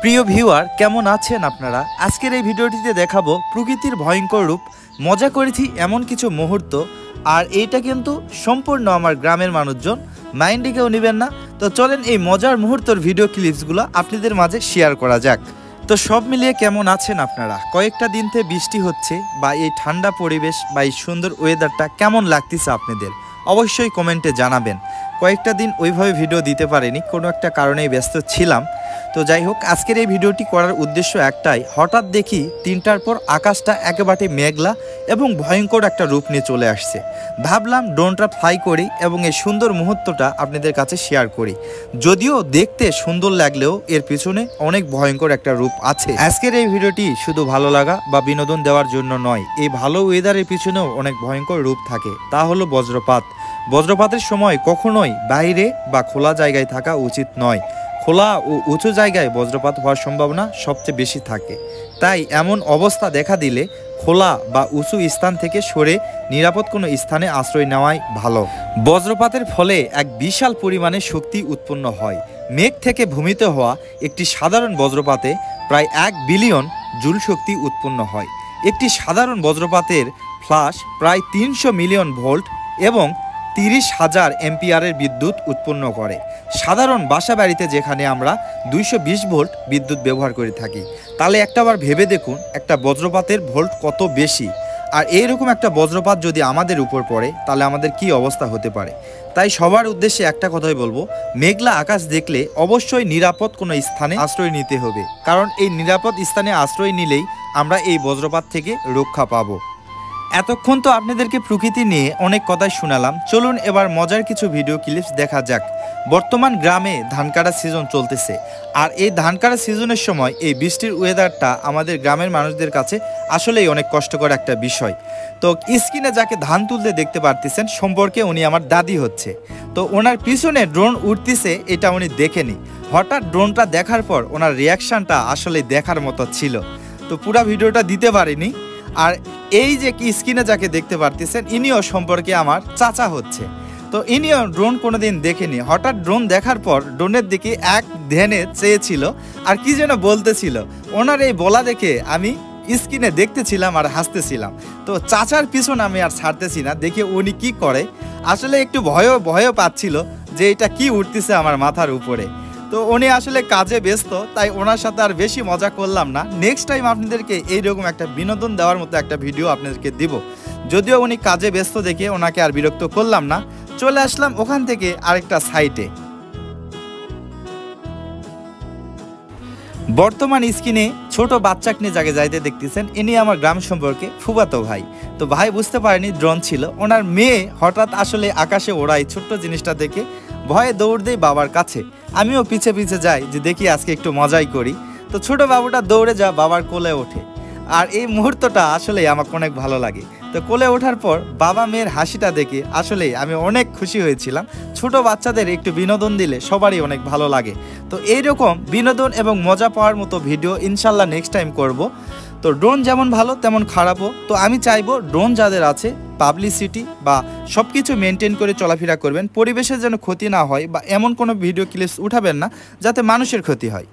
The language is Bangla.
প্রিয় ভিউয়ার, কেমন আছেন আপনারা? আজকের এই ভিডিওটিতে দেখাবো প্রকৃতির ভয়ঙ্কর রূপ। মজা করেছি এমন কিছু মুহূর্ত, আর এইটা কিন্তু সম্পূর্ণ আমার গ্রামের মানুষজন, মাইন্ডে কেউ নেবেন না। তো চলেন এই মজার মুহূর্তের ভিডিও ক্লিপসগুলো আপনাদের মাঝে শেয়ার করা যাক। তো সব মিলিয়ে কেমন আছেন আপনারা? কয়েকটা দিন থেকে বৃষ্টি হচ্ছে, বা এই ঠান্ডা পরিবেশ বা এই সুন্দর ওয়েদারটা কেমন লাগতেছে আপনাদের অবশ্যই কমেন্টে জানাবেন। কয়েকটা দিন ওইভাবে ভিডিও দিতে পারিনি, কোনো একটা কারণেই ব্যস্ত ছিলাম। তো যাই হোক, আজকের এই ভিডিওটি করার উদ্দেশ্য একটাই, হঠাৎ দেখি 3টার পর আকাশটা একেবারে মেঘলা এবং ভয়ঙ্কর একটা রূপ নিয়ে চলে আসছে। ভাবলাম ড্রোনটা ফ্লাই করি এবং এই সুন্দর মুহূর্তটা আপনাদের কাছে শেয়ার করি। যদিও দেখতে সুন্দর লাগলেও এর পিছনে অনেক ভয়ঙ্কর একটা রূপ আছে। আজকের এই ভিডিওটি শুধু ভালো লাগা বা বিনোদন দেওয়ার জন্য নয়, এই ভালো ওয়েদারের পিছনেও অনেক ভয়ঙ্কর রূপ থাকে। তা হলো বজ্রপাত। বজ্রপাতের সময় কখনোই বাইরে বা খোলা জায়গায় থাকা উচিত নয়। খোলা ও উঁচু জায়গায় বজ্রপাত হওয়ার সম্ভাবনা সবচেয়ে বেশি থাকে। তাই এমন অবস্থা দেখা দিলে খোলা বা উঁচু স্থান থেকে সরে নিরাপদ কোনো স্থানে আশ্রয় নেওয়াই ভালো। বজ্রপাতের ফলে এক বিশাল পরিমাণে শক্তি উৎপন্ন হয়। মেঘ থেকে ভূমিতে হওয়া একটি সাধারণ বজ্রপাতে প্রায় 1 বিলিয়ন জুল শক্তি উৎপন্ন হয়। একটি সাধারণ বজ্রপাতের ফ্লাশ প্রায় 300 মিলিয়ন ভোল্ট এবং 30,000 এম্পিয়ারের বিদ্যুৎ উৎপন্ন করে। সাধারণ বাসা বাড়িতে যেখানে আমরা 220 ভোল্ট বিদ্যুৎ ব্যবহার করে থাকি, তাহলে একটাবার ভেবে দেখুন একটা বজ্রপাতের ভোল্ট কত বেশি। আর এইরকম একটা বজ্রপাত যদি আমাদের উপর পড়ে তাহলে আমাদের কি অবস্থা হতে পারে। তাই সবার উদ্দেশ্যে একটা কথাই বলবো, মেঘলা আকাশ দেখলে অবশ্যই নিরাপদ কোনো স্থানে আশ্রয় নিতে হবে, কারণ এই নিরাপদ স্থানে আশ্রয় নিলেই আমরা এই বজ্রপাত থেকে রক্ষা পাবো। এতক্ষণ তো আপনাদেরকে প্রকৃতি নিয়ে অনেক কথাই শোনালাম, চলুন এবার মজার কিছু ভিডিও ক্লিপস দেখা যাক। বর্তমান গ্রামে ধান কাটার সিজন চলতেছে, আর এই ধান কাটার সিজনের সময় এই বৃষ্টির ওয়েদারটা আমাদের গ্রামের মানুষদের কাছে আসলেই অনেক কষ্টকর একটা বিষয়। তো স্ক্রিনে যাকে ধান তুলতে দেখতে পারতেছেন সম্পর্কে উনি আমার দাদি হচ্ছে। তো ওনার পিছনে ড্রোন উঠতেছে, এটা উনি দেখেনি। হঠাৎ ড্রোনটা দেখার পর ওনার রিয়াকশানটা আসলে দেখার মতো ছিল। তো পুরো ভিডিওটা দিতে পারিনি। আর এই যে কি স্ক্রিনে যাকে দেখতে পারতেছেন ইনিও সম্পর্কে আমার চাচা হচ্ছে। তো ইনিও ড্রোন কোনোদিন দেখেনি। হঠাৎ ড্রোন দেখার পর ড্রোনের দিকে এক ধ্যানে চেয়েছিল আর কি যেন বলতেছিল। ওনার এই বলা দেখে আমি স্ক্রিনে দেখতেছিলাম আর হাসতেছিলাম। তো চাচার পিছন আমি আর ছাড়তেছি না, দেখে উনি কি করে। আসলে একটু ভয়ও পাচ্ছিল যে এটা কি উঠতেছে আমার মাথার উপরে। তো উনি আসলে কাজে ব্যস্ত, তাই ওনার সাথে আর বেশি মজা করলাম না। নেক্সট টাইম আপনাদেরকে এইরকম একটা বিনোদন দেওয়ার মতো একটা ভিডিও আপনাদেরকে দিব। যদিও উনি কাজে ব্যস্ত দেখে ওনাকে আর বিরক্ত করলাম না, চলে আসলাম ওখান থেকে আরেকটা সাইটে। বর্তমান স্ক্রিনে ছোট বাচ্চাকে নিয়ে জায়গায় যাইতে দেখতেছেন, ইনি আমার গ্রাম সম্পর্কে ফুফাতো ভাই। তো ভাই বুঝতে পারেনি ড্রোন ছিল। ওনার মেয়ে হঠাৎ আসলে আকাশে ওড়াই ছোট্ট জিনিসটা দেখে ভয়ে দৌড় দেয় বাবার কাছে। আমিও পিছে পিছে যাই যে দেখি আজকে একটু মজাই করি। তো ছোট বাবুটা দৌড়ে যা বাবার কোলে ওঠে, আর এই মুহূর্তটা আসলে আমাকে অনেক ভালো লাগে। তো কোলে ওঠার পর বাবা মেয়ের হাসিটা দেখে আসলেই আমি অনেক খুশি হয়েছিলাম। ছোট বাচ্চাদের একটু বিনোদন দিলে সবারই অনেক ভালো লাগে। তো এইরকম বিনোদন এবং মজা পাওয়ার মতো ভিডিও ইনশাল্লাহ নেক্সট টাইম করব। তো ড্রোন যেমন ভালো তেমন খারাপও। তো আমি চাইবো ড্রোন যাদের আছে পাবলিসিটি বা সব কিছু মেনটেন করে চলাফেরা করবেন, পরিবেশের যেন ক্ষতি না হয়, বা এমন কোনো ভিডিও ক্লিপস উঠাবেন না যাতে মানুষের ক্ষতি হয়।